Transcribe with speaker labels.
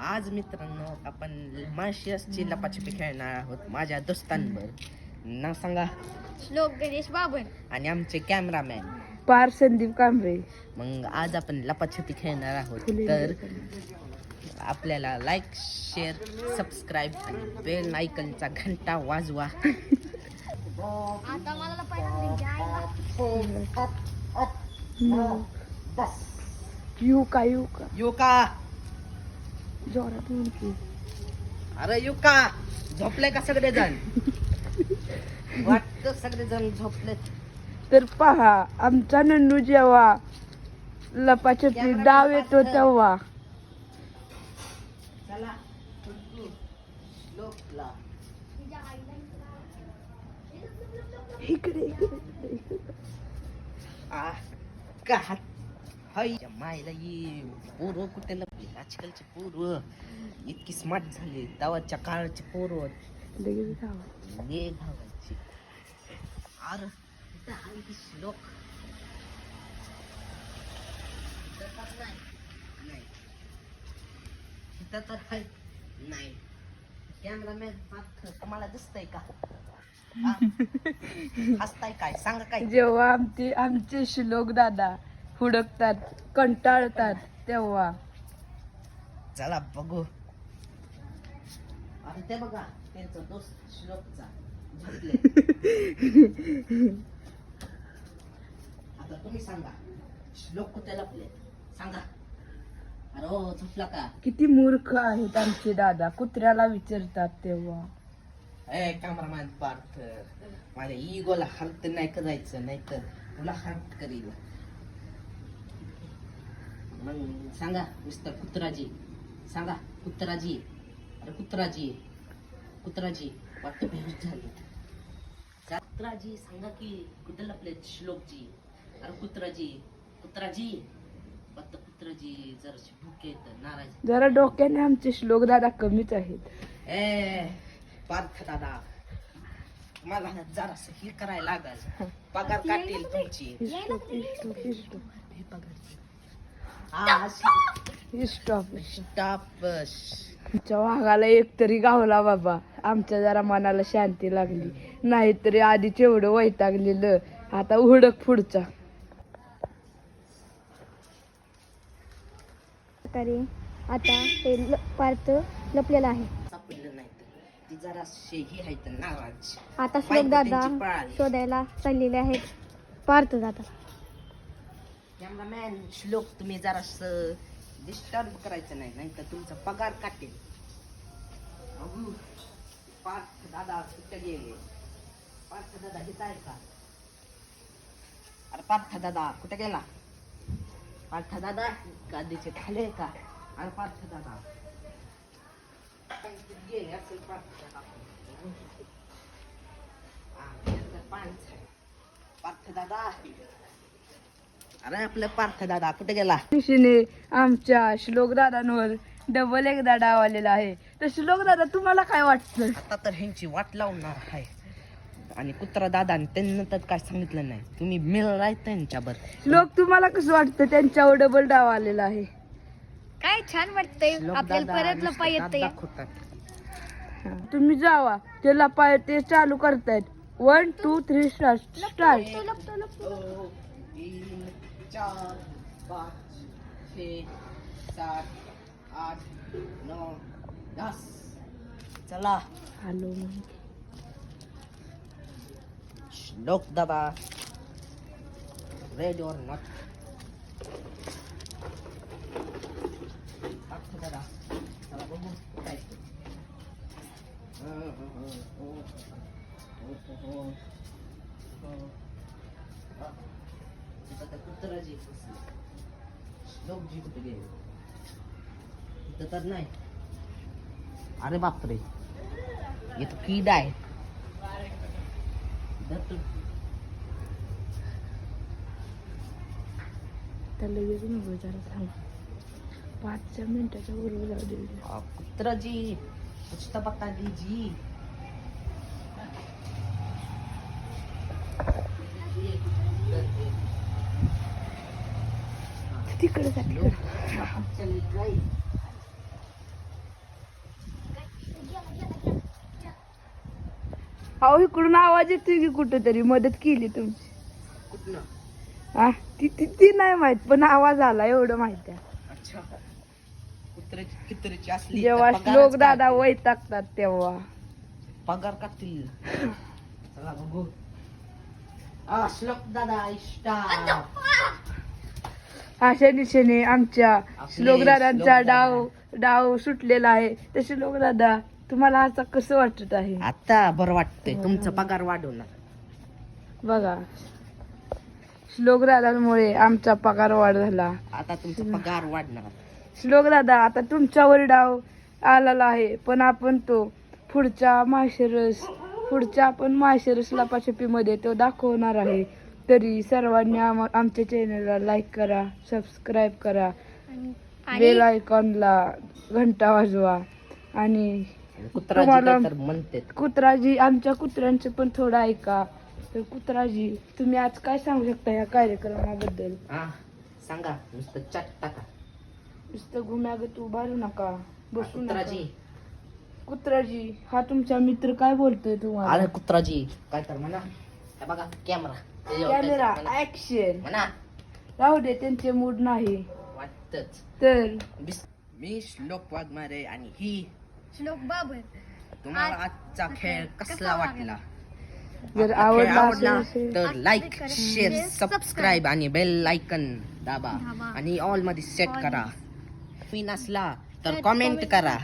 Speaker 1: आज मित्रांनो आपण माशियसची लपाछपी खेळणार आहोत माझ्या दोस्तांवर. नाव सांगा?
Speaker 2: श्लोक गणेश बाबन
Speaker 1: आणि आमचे कॅमेरामॅन
Speaker 3: पार संदीप कांबळे.
Speaker 1: मग आज आपण लपाछपी खेळणार आहोत. तर आपल्याला लाईक, शेअर, सबस्क्राईब आणि बेल आयकॉनचा घंटा वाजवा.
Speaker 2: आता मला पहिला
Speaker 3: युका
Speaker 1: युका,
Speaker 3: जोरात म्हणते.
Speaker 1: अरे युका, झोपले का सगळेजण? वाटतं सगळेजण झोपलेत.
Speaker 3: तर पहा आमचा नन्नू जेव्हा लपाछपी डाव येतो तेव्हा
Speaker 1: चला श्लोकला
Speaker 3: इकडे
Speaker 1: का हाय मायला ये पोरं कुठे लपली? आजकालची पोरं इतकी स्मार्ट झाली. तवाच्या काळाची पोरं
Speaker 3: लगेच धावा.
Speaker 1: ले धावायची. अरे इथं आहे की श्लोक? इथं तर नाही. इथं तर आहे नाही. कॅमेरामॅन तुम्हाला दिसतंय का? हसताय काय? सांगा काय?
Speaker 3: जेव्हा आमचे श्लोक दादा हुडकतात, कंटाळतात तेव्हा
Speaker 1: चला बघू. आता ते बघा त्यांचा दोस्त श्लोकचा झोपले. आता तुम्ही सांगा श्लोक कुठे लपले? सांगा. अरे हो, झोपला का?
Speaker 3: किती मूर्ख आहेत आमचे दादा. कुत्र्याला विचारतात तेव्हा.
Speaker 1: ए कॅमेरामॅन पार्थ, माझ्या इगोला हल्त नाही करायचं, नाही तर तुला हल्त करील. मग सांगा मिस्टर कुत्राजी, सांगा कुत्राजी. अरे कुत्राजी वाटतं बेहोश झाले. कुत्राजी सांगा की कुठे लपले श्लोकजी? अरे कुत्राजी वाटतं कुत्राजी जराशी भूक येत, नाराज.
Speaker 3: जरा डोक्याने आमचे श्लोक दादा कमीच आहेत.
Speaker 1: ए पार्थ दादा, मला जरास हे करायला लागल. पगार काढतील तुमची.
Speaker 3: स्टॉप.
Speaker 1: स्टॉप.
Speaker 3: वाघाला एक तरी गावला बाबा. आमच्या जरा मनाला शांती लागली. नाहीतरी आधीच एवढं वैतागलेलं. आता हुडक पुढचा.
Speaker 2: तरी आता हे पार्थ लपलेला आहे.
Speaker 1: सापडलं नाही तर ती जरा शेही आहे तर नाराज.
Speaker 2: आता श्लोक दादा शोधायला चाललेले आहेत पार्थ दादा.
Speaker 1: कॅमेरामॅन श्लोक, तुम्ही जरास डिस्टर्ब करायचं नाही, नाही तर तुमचा पगार काटेल. अगं, पार्थ दादा कुठे गेले? पार्थ दादा इथं आहे का? अरे पार्थ दादा कुठे गेला? पार्थ दादा गादीचे खाले का? अरे पार्थ दादा गेले असेल. पार्थ दादा पार्थ दादा, अरे आपलं पार्थ दादा कुठे गेला?
Speaker 3: दिवशीने आमच्या श्लोक दादांवर डबल एकदा डाव आलेला आहे. तर श्लोक दादा तुम्हाला काय वाटतं?
Speaker 1: आता तर ह्यांची वाट लावणार आहे. आणि कुत्रा दादा त्यांना तर काय सांगितलं नाही. तुम्ही मिळ राहत त्यांच्यावर.
Speaker 3: श्लोक तुम्हाला कसं वाटतं त्यांच्यावर डबल डाव आलेला आहे?
Speaker 2: काय छान वाटतंय. आपल्याला परत लपा येतंय.
Speaker 1: दाखवतात.
Speaker 3: तुम्ही जावा, ते लपाय ते चालू करतायत. 1 2 3 स्टार्ट.
Speaker 2: लपतो.
Speaker 1: 3 4 5 6 7 8 9 10. चला
Speaker 3: हॅलो.
Speaker 1: श्लोक दादा, रेड और नॉट? दादा चला बघू काय ते. कुत्राजी श्लोकजी कुठे गेले? इथं तर नाही. अरे बापरे, इथं कीड आहे.
Speaker 3: लगेच नको, जरा थांब. 5 मिनिटाच्या बरोबर जाऊ दे.
Speaker 1: कुत्राजी कुछ तो बता दीजिए.
Speaker 3: तिकडे जा.
Speaker 1: चल
Speaker 3: अहो इकडून आवाज येतोय की कुठेतरी मदत केली तुमची.
Speaker 1: कुठनं?
Speaker 3: हा ती ती ती नाही माहित पण आवाज आला एवढं माहित आहे.
Speaker 1: अच्छा. कुत्र्याची असली तर
Speaker 3: जेव्हा
Speaker 1: पगारच
Speaker 3: श्लोक दादा
Speaker 1: काढतील.
Speaker 3: वैतागतात तेव्हा
Speaker 1: पगार काढतील. चला बघू. श्लोक दादा इष्टा.
Speaker 3: अशा दिशेने आमच्या
Speaker 1: आपले
Speaker 3: श्लोक दादांचा
Speaker 1: श्लोक दादा.
Speaker 3: डाव सुटलेला आहे. तर श्लोक दादा तुम्हाला आता कसं वाटत आहे?
Speaker 1: आता बरं वाटतंय तुमचा पगार वाढवणार.
Speaker 3: बघा श्लोक दादांमुळे आमचा पगार वाढ झाला.
Speaker 1: आता तुमचा पगार वाढणार.
Speaker 3: श्लोक दादा आता तुमच्यावर डाव आलेला आहे पण आपण तो पुढच्या आपण माळशिरस लपाछपी मध्ये तो दाखवणार आहे. तरी सर्वांनी आमच्या चॅनलला लाईक करा, सबस्क्राईब करा, बेल आयकॉनला घंटा वाजवा आणि
Speaker 1: कुत्रा
Speaker 3: तुम्हाला-
Speaker 1: तर म्हणते.
Speaker 3: कुत्राजी आमच्या कुत्र्यांचं पण थोडं ऐका. तर कुत्राजी तुम्ही आज काय सांगू शकता या कार्यक्रमाबद्दल?
Speaker 1: हा सांगा. नुसतं चट टाका.
Speaker 3: नुसतं घुम्यागत उभारू नका, बसू नका.
Speaker 1: कुत्राजी.
Speaker 3: कुत्राजी हा तुमचा मित्र काय बोलतोय तुम्हाला?
Speaker 1: अरे कुत्राजी काय तर म्हणा. हे बघा कॅमेरा.
Speaker 3: Camera action.
Speaker 1: म्हणा.
Speaker 3: राहू दे त्यांचे मूड नाही
Speaker 1: वाटतच.
Speaker 3: तर
Speaker 1: मी श्लोक वाघमारे आणि ही
Speaker 2: श्लोक बाबर.
Speaker 1: तुम्हाला आजचा खेळ कसला वाटला?
Speaker 3: जर
Speaker 1: आपला खेळ
Speaker 3: आवडला
Speaker 1: आवडला
Speaker 3: असेल
Speaker 1: तर लाईक शेअर सबस्क्राईब आणि बेल आयकन दाबा
Speaker 2: दाबा.
Speaker 1: आणि ऑल मध्ये सेट करा. मी नसला तर कमेंट करा.